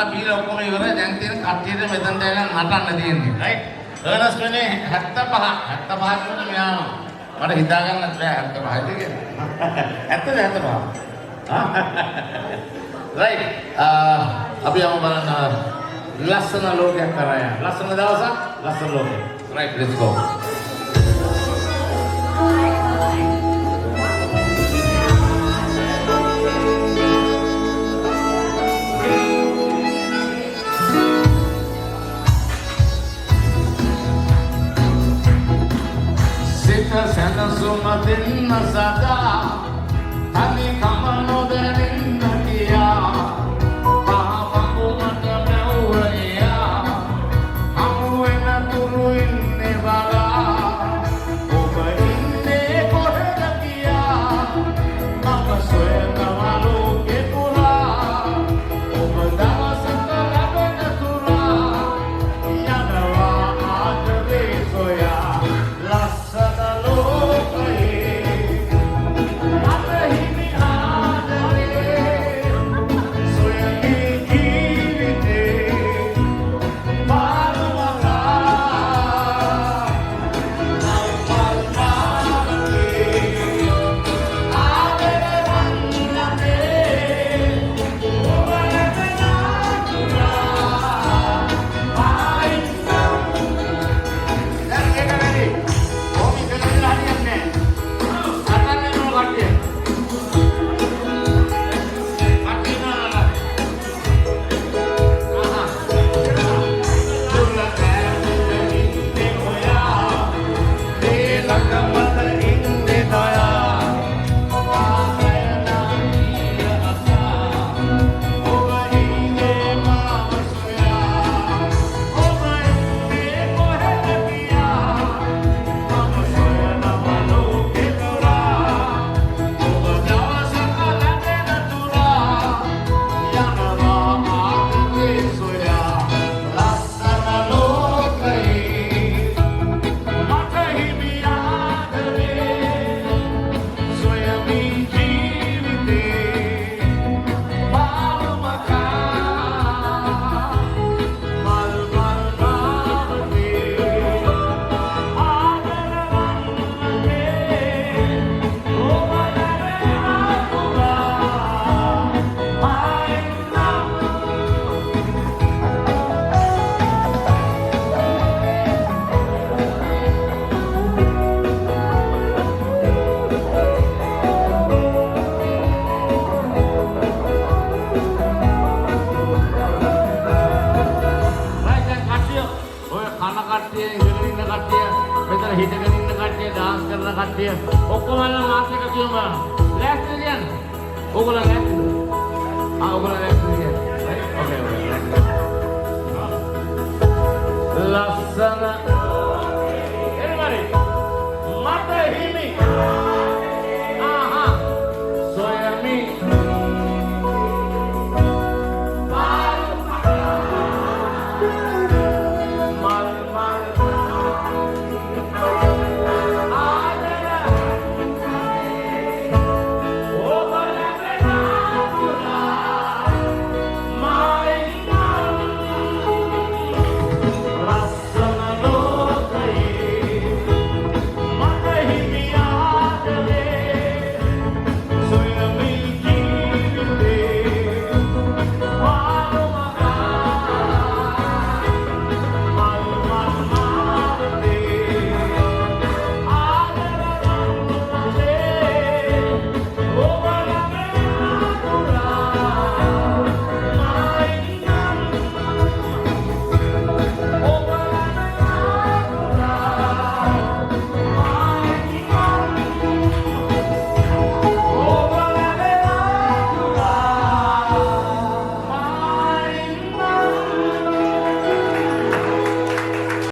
බීලා ඔක්කොම ඉවරයි. දැන් තියෙන කට්ටියට මෙතනට ඇවිල්ලා නටන්න තියෙන්නේ. රයිට්. අර්නස්ට් වෙන්නේ 75 කියන මෙයා මට හිතා ගන්නත් බෑ 75ද කියලා. 75. රයිට්. අපි යමු බලන්න ලස්සන ලෝකයක් කරා යන්න. ලස්සන දවසක් ලස්සන ලෝකයක්. Right let's go. Suma dinna sada ani kamano deninna kiya pahapakumata mewaya hamuena turu inne bala oba inne koheda kiya mama soyana waluke pura oba dawasaka labena tura yanawa aadare soya lassana හිටගෙන ඉන්න කට්ටිය dance කරන කට්ටිය ඔක්කොම මාත් එක කියමු බලන්න. ලෑස්තිද කියන්නේ? ඕගොල්ලෝ ලෑස්තිද? ඔයගොල්ලෝ ලෑස්තිද?